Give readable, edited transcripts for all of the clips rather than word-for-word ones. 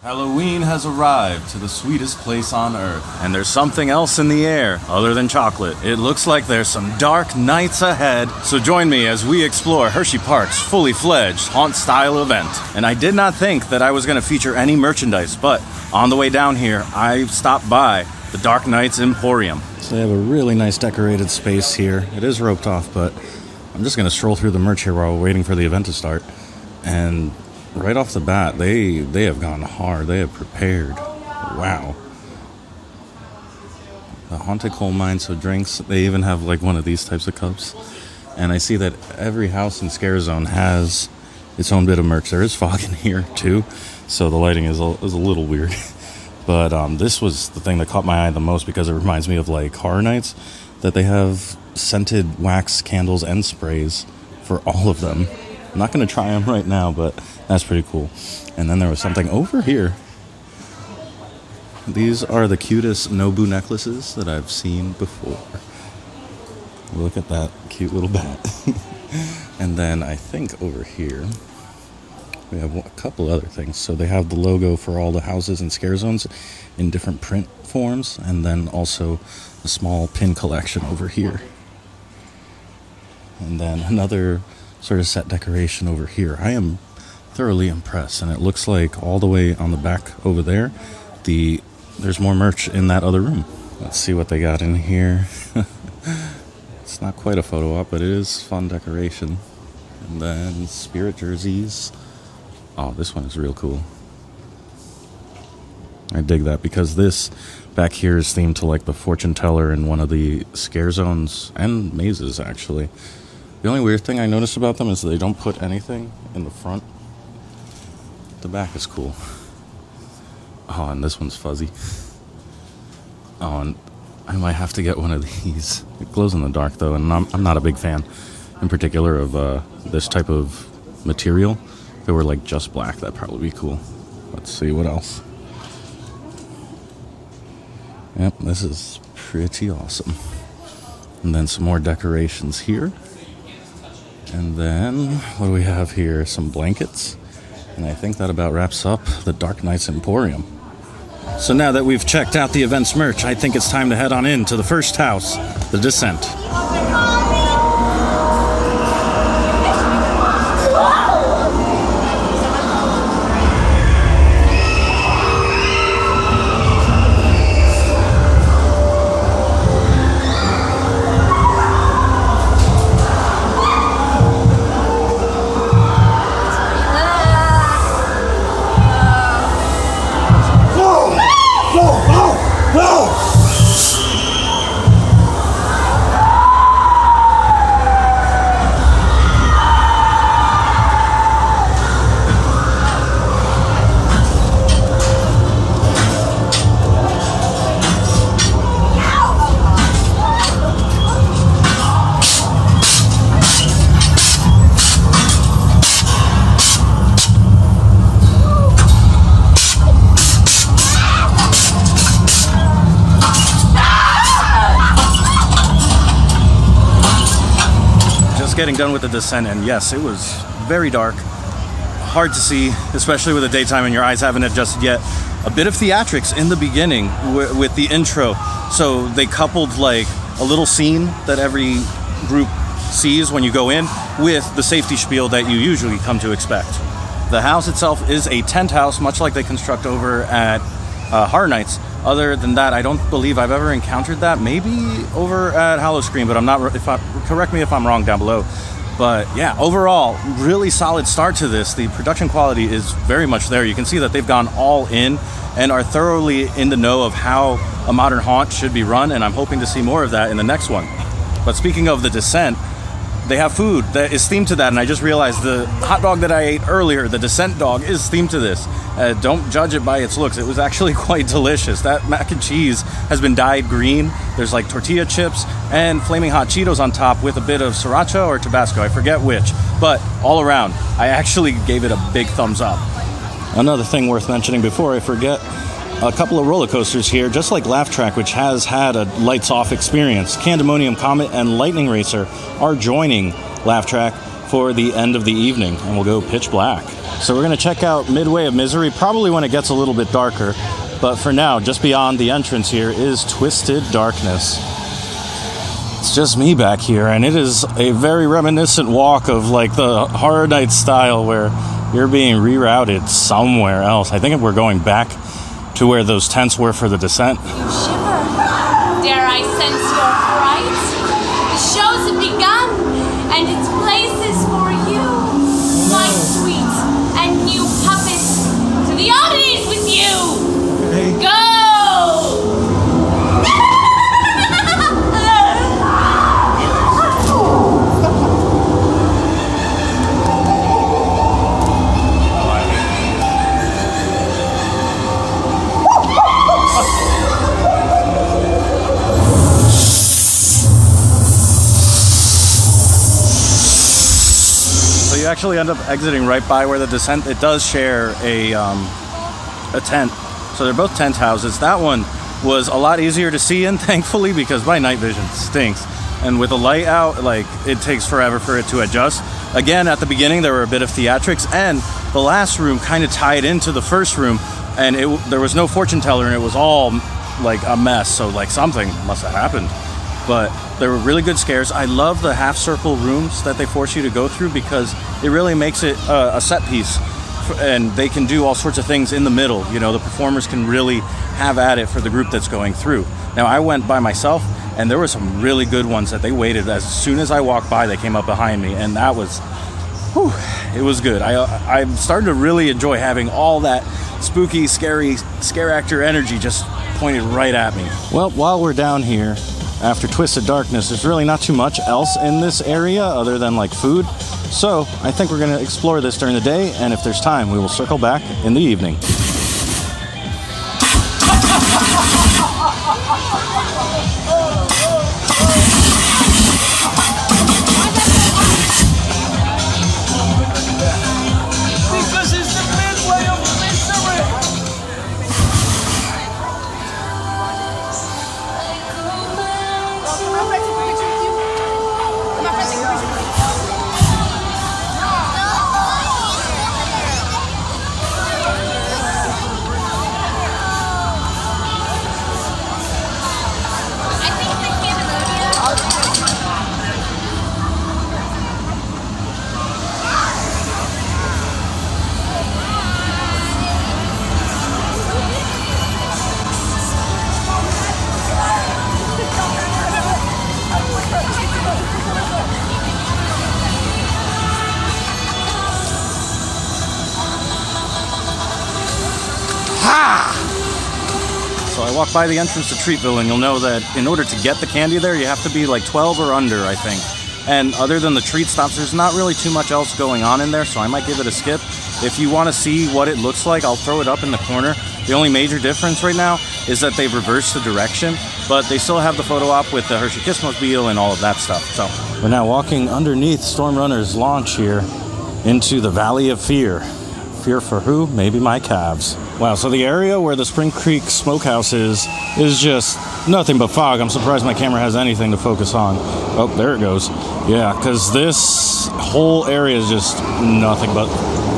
Halloween has arrived to the sweetest place on earth, and there's something else in the air other than chocolate. It looks like there's some dark nights ahead, so join me as we explore Hersheypark's fully fledged haunt-style event. And I did not think that I was going to feature any merchandise, but on the way down here, I stopped by the Dark Knight's Emporium. So they have a really nice decorated space here. It is roped off, but I'm just going to stroll through the merch here while we're waiting for the event to start. And right off the bat, they have gone hard. They have prepared. Wow. The Haunted Coal Mine, so drinks. They even have like one of these types of cups. And I see that every house in Scare Zone has its own bit of merch. There is fog in here too, so the lighting is a little weird. But this was the thing that caught my eye the most because it reminds me of like horror nights, that they have scented wax candles and sprays for all of them. I'm not going to try them right now, but that's pretty cool. And then there was something over here. These are the cutest Nobu necklaces that I've seen before. Look at that cute little bat. And then I think over here we have a couple other things. So they have the logo for all the houses and Scare Zones in different print forms, and then also a small pin collection over here. And then another sort of set decoration over here. I am thoroughly impressed, and it looks like all the way on the back over there, there's more merch in that other room. Let's see what they got in here. It's not quite a photo op, but it is fun decoration. And then spirit jerseys. Oh, this one is real cool. I dig that because this back here is themed to like the fortune teller in one of the Scare Zones and mazes, actually. The only weird thing I noticed about them is they don't put anything in the front. The back is cool. Oh, and this one's fuzzy. Oh, and I might have to get one of these. It glows in the dark, though, and I'm not a big fan, in particular, of this type of material. If it were, like, just black, that'd probably be cool. Let's see, what else? Yep, this is pretty awesome. And then some more decorations here. And then, what do we have here? Some blankets. And I think that about wraps up the Dark Knight's Emporium. So now that we've checked out the event's merch, I think it's time to head on in to the first house, the Descent. Getting done with the Descent, and yes, it was very dark, hard to see, especially with the daytime and your eyes haven't adjusted yet. A bit of theatrics in the beginning with the intro, so they coupled like a little scene that every group sees when you go in with the safety spiel that you usually come to expect. The house itself is a tent house, much like they construct over at Horror Nights. Other than that, I don't believe I've ever encountered that. Maybe over at Howl-O-Scream, but correct me if I'm wrong down below. But yeah, overall, really solid start to this. The production quality is very much there. You can see that they've gone all in and are thoroughly in the know of how a modern haunt should be run, and I'm hoping to see more of that in the next one. But speaking of the Descent, they have food that is themed to that, and I just realized the hot dog that I ate earlier, the Descent dog, is themed to this. Don't judge it by its looks. It was actually quite delicious. That mac and cheese has been dyed green. There's like tortilla chips and flaming hot Cheetos on top with a bit of sriracha or Tabasco. I forget which. But all around, I actually gave it a big thumbs up. Another thing worth mentioning before I forget, a couple of roller coasters here, just like Laugh Track, which has had a lights off experience. Candemonium Comet and Lightning Racer are joining Laugh Track for the end of the evening, and we'll go pitch black. So we're going to check out Midway of Misery probably when it gets a little bit darker, but for now, just beyond the entrance here is Twisted Darkness. It's just me back here, and it is a very reminiscent walk of like the Horror Nights style where you're being rerouted somewhere else. I think we're going back to where those tents were for the descent. You shiver. Dare I sense your fright? The shows have begun, and its place is for you, my sweet and new puppet. To the oddities with you! Hey. Go! You actually end up exiting right by where the descent, it does share a tent. So they're both tent houses. That one was a lot easier to see in, thankfully, because my night vision stinks. And with the light out, like, it takes forever for it to adjust. Again, at the beginning, there were a bit of theatrics, and the last room kind of tied into the first room, and there was no fortune teller, and it was all like a mess. So like something must have happened. But they were really good scares. I love the half circle rooms that they force you to go through because it really makes it a set piece, and they can do all sorts of things in the middle. You know, the performers can really have at it for the group that's going through. Now, I went by myself, and there were some really good ones that they waited. As soon as I walked by, they came up behind me, and that was, whew, it was good. I'm starting to really enjoy having all that spooky, scary, scare actor energy just pointed right at me. Well, while we're down here, after Twisted Darkness, there's really not too much else in this area other than like food. So I think we're going to explore this during the day, and if there's time, we will circle back in the evening. This is the Midway of Misery! So I walked by the entrance to Treaville, and you'll know that in order to get the candy there, you have to be like 12 or under, I think. And other than the treat stops, there's not really too much else going on in there, so I might give it a skip. If you want to see what it looks like, I'll throw it up in the corner. The only major difference right now is that they've reversed the direction, but they still have the photo op with the Hershey Kissmobile and all of that stuff. So we're now walking underneath Storm Runner's launch here into the Valley of Fear. Fear for who? Maybe my calves. Wow, so the area where the Spring Creek Smokehouse is just nothing but fog. I'm surprised my camera has anything to focus on. Oh, there it goes. Yeah, because this whole area is just nothing but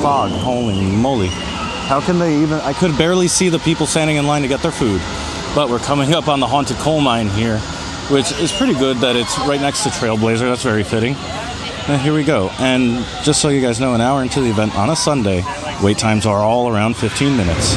fog. Holy moly. How can they even... I could barely see the people standing in line to get their food. But we're coming up on the Haunted Coal Mine here, which is pretty good that it's right next to Trailblazer. That's very fitting. And here we go. And just so you guys know, an hour into the event on a Sunday, wait times are all around 15 minutes.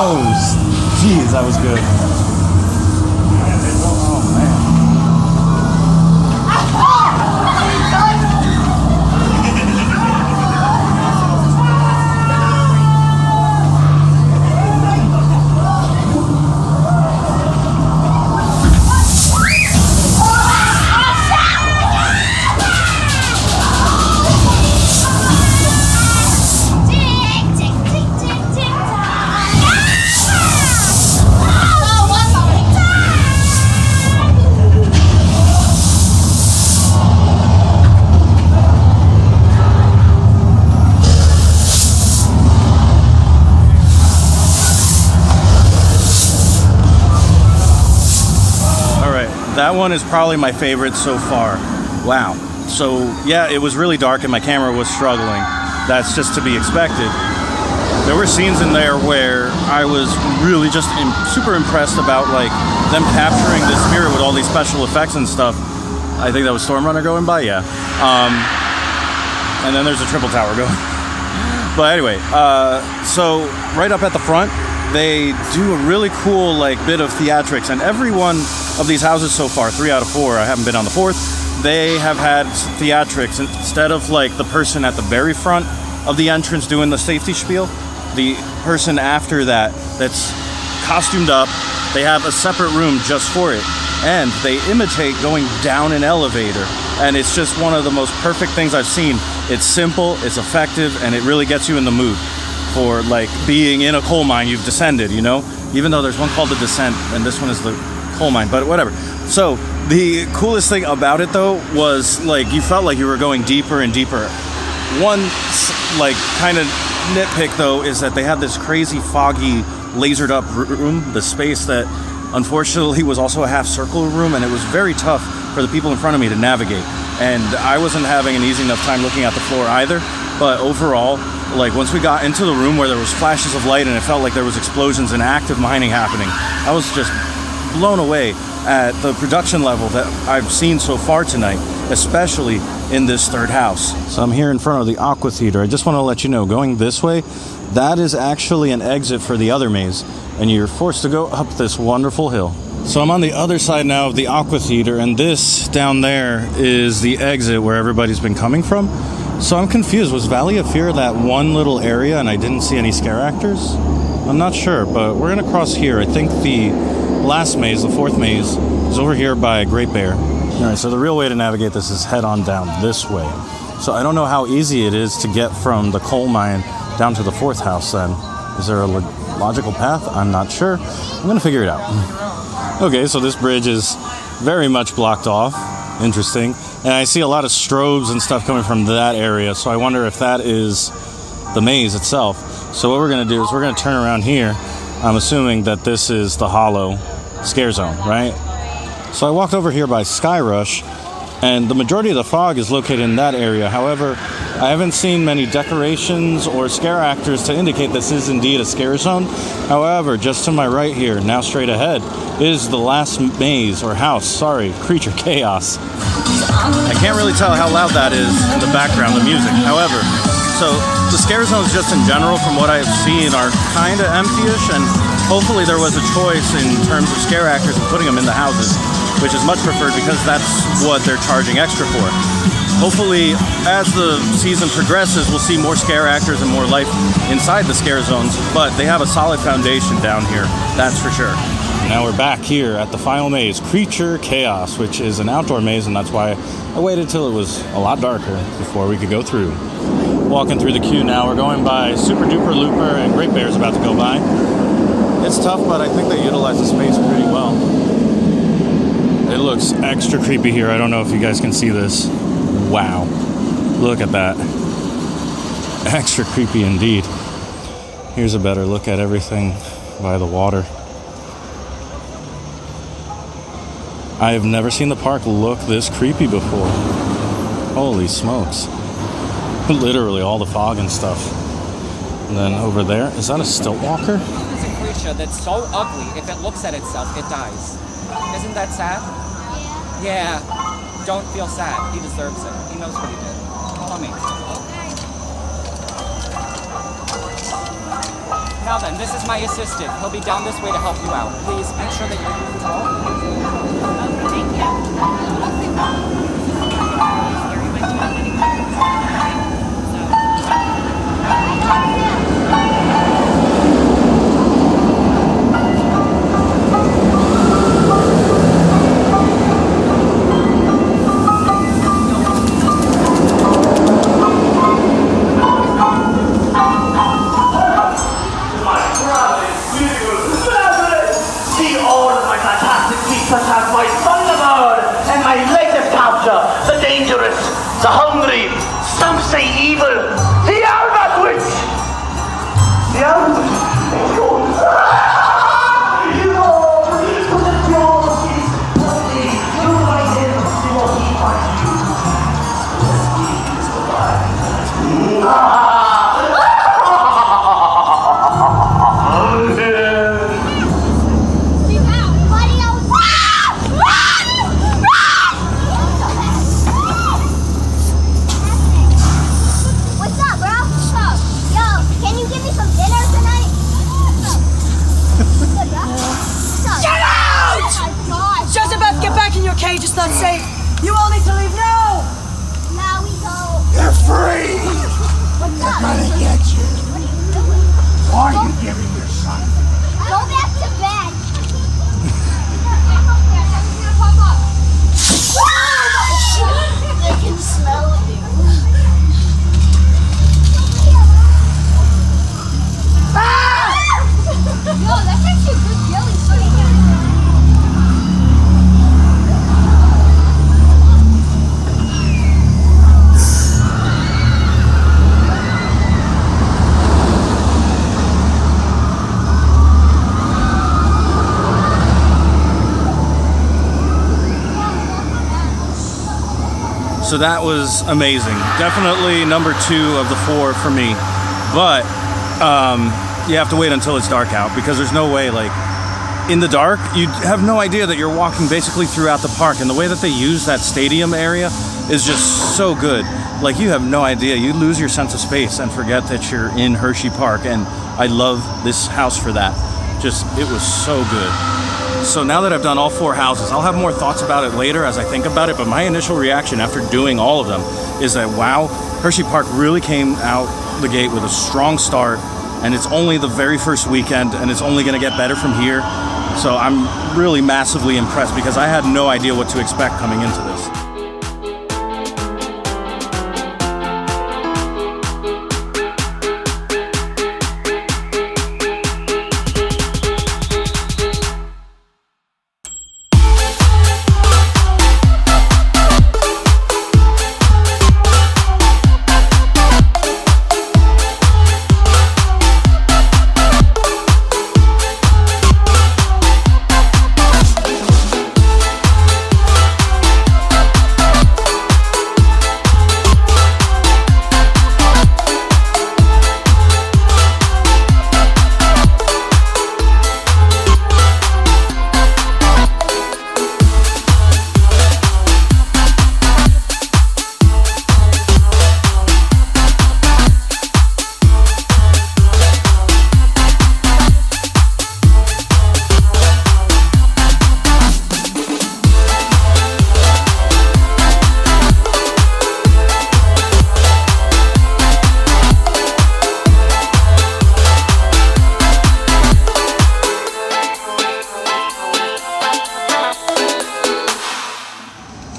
Oh, jeez, that was good. Oh, man. That one is probably my favorite so far. Wow. So yeah, it was really dark and my camera was struggling. That's just to be expected. There were scenes in there where I was really just super impressed about like them capturing the spirit with all these special effects and stuff. I think that was Storm Runner going by, yeah. And then there's a triple tower going. But anyway, so right up at the front, they do a really cool like bit of theatrics, and every one of these houses so far, 3 out of 4, I haven't been on the 4th, they have had theatrics. Instead of like the person at the very front of the entrance doing the safety spiel, the person after that that's costumed up, they have a separate room just for it, and they imitate going down an elevator, and it's just one of the most perfect things I've seen. It's simple, it's effective, and it really gets you in the mood for like being in a coal mine you've descended, you know, even though there's one called the Descent and this one is the coal mine, but whatever. So the coolest thing about it though was like you felt like you were going deeper and deeper. One like kind of nitpick though is that they had this crazy foggy lasered up room, the space that unfortunately was also a half circle room, and it was very tough for the people in front of me to navigate, and I wasn't having an easy enough time looking at the floor either. But overall, like once we got into the room where there was flashes of light and it felt like there was explosions and active mining happening, I was just blown away at the production level that I've seen so far tonight, especially in this third house. So I'm here in front of the Aqua Theater. I just want to let you know, going this way, that is actually an exit for the other maze, and you're forced to go up this wonderful hill. So I'm on the other side now of the Aqua Theater, and this down there is the exit where everybody's been coming from. So I'm confused. Was Valley of Fear that one little area and I didn't see any scare actors? I'm not sure, but we're going to cross here. I think the last maze, the 4th maze, is over here by Great Bear. All right, so the real way to navigate this is head on down this way. So I don't know how easy it is to get from the coal mine down to the 4th house then. Is there a logical path? I'm not sure. I'm going to figure it out. Okay, so this bridge is very much blocked off. Interesting. And I see a lot of strobes and stuff coming from that area, so I wonder if that is the maze itself. So what we're going to do is we're going to turn around here. I'm assuming that this is the hollow scare zone, right? So I walked over here by Sky Rush, and the majority of the fog is located in that area. However, I haven't seen many decorations or scare actors to indicate this is indeed a scare zone. However, just to my right here, now straight ahead, is the last maze, or house, sorry, Creature Chaos. I can't really tell how loud that is in the background, the music. However, so the scare zones just in general, from what I've seen, are kind of empty-ish, and hopefully there was a choice in terms of scare actors and putting them in the houses, which is much preferred because that's what they're charging extra for. Hopefully, as the season progresses, we'll see more scare actors and more life inside the scare zones, but they have a solid foundation down here, that's for sure. Now we're back here at the final maze, Creature Chaos, which is an outdoor maze, and that's why I waited till it was a lot darker before we could go through. Walking through the queue now, we're going by Super Duper Looper, and Great Bear's about to go by. It's tough, but I think they utilize the space pretty well. It looks extra creepy here. I don't know if you guys can see this. Wow. Look at that. Extra creepy indeed. Here's a better look at everything by the water. I have never seen the park look this creepy before. Holy smokes. Literally all the fog and stuff. And then over there, is that a stilt walker? It's a creature that's so ugly, if it looks at itself, it dies. Isn't that sad? Yeah. Don't feel sad. He deserves it. He knows what he did. Follow me. Now then, this is my assistant. He'll be down this way to help you out. Please make sure that you're in control. Thank such as my Thunderbird and my latest capture, So that was amazing. Definitely number 2 of the 4 for me. But you have to wait until it's dark out, because there's no way, like, in the dark, you have no idea that you're walking basically throughout the park. And the way that they use that stadium area is just so good. Like, you have no idea. You lose your sense of space and forget that you're in Hersheypark. And I love this house for that. Just, it was so good. So now that I've done all 4 houses, I'll have more thoughts about it later as I think about it. But my initial reaction after doing all of them is that, wow, Hersheypark really came out the gate with a strong start. And it's only the very first weekend, and it's only going to get better from here. So I'm really massively impressed, because I had no idea what to expect coming into this.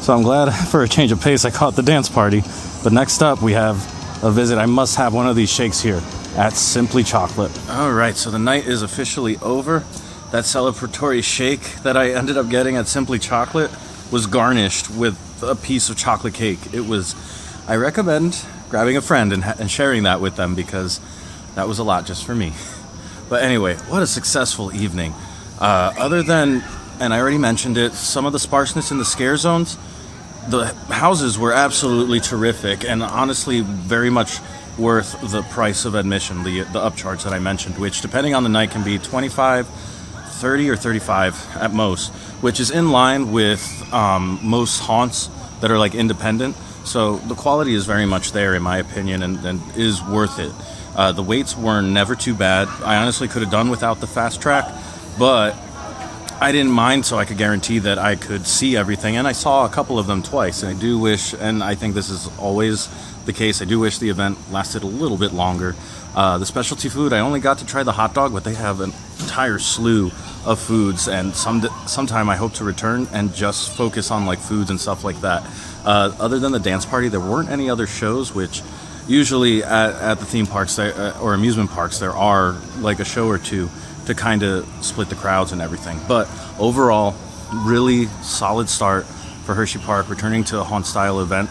So I'm glad for a change of pace I caught the dance party. But next up we have a visit. I must have one of these shakes here at Simply Chocolate. All right, so the night is officially over. That celebratory shake that I ended up getting at Simply Chocolate was garnished with a piece of chocolate cake. It was, I recommend grabbing a friend and sharing that with them, because that was a lot just for me. But anyway, what a successful evening. Other than, and I already mentioned it, some of the sparseness in the scare zones, the houses were absolutely terrific, and honestly very much worth the price of admission, the upcharge that I mentioned, which depending on the night can be $25, $30, or $35 at most, which is in line with most haunts that are like independent. So the quality is very much there in my opinion, and is worth it. The waits were never too bad. I honestly could have done without the fast track, but I didn't mind, so I could guarantee that I could see everything, and I saw a couple of them twice. And I do wish, and I think this is always the case, I do wish the event lasted a little bit longer. The specialty food, I only got to try the hot dog, but they have an entire slew of foods, and sometime I hope to return and just focus on like foods and stuff like that. Other than the dance party, there weren't any other shows, which usually at the theme parks or amusement parks there are like a show or two to kind of split the crowds and everything. But overall, really solid start for Hersheypark, returning to a haunt style event.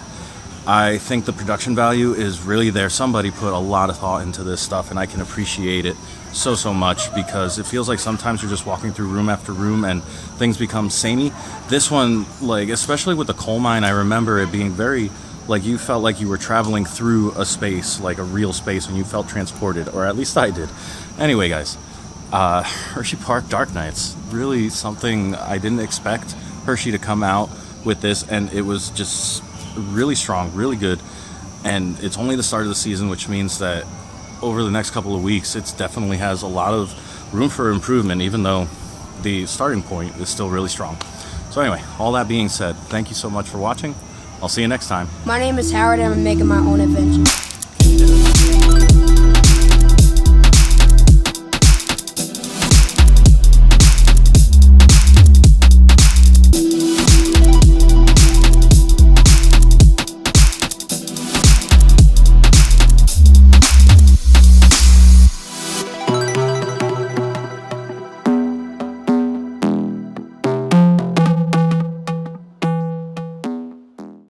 I think the production value is really there. Somebody put a lot of thought into this stuff, and I can appreciate it so much, because it feels like sometimes you're just walking through room after room and things become samey. This one, like especially with the coal mine, I remember it being very, like you felt like you were traveling through a space, like a real space, and you felt transported, or at least I did. Anyway, guys, Hersheypark Dark Nights, really something I didn't expect Hershey to come out with this, and it was just really strong, really good. And it's only the start of the season, which means that over the next couple of weeks it definitely has a lot of room for improvement, even though the starting point is still really strong. So anyway, all that being said, thank you so much for watching. I'll see you next time. My name is Howard, and I'm making my own adventure.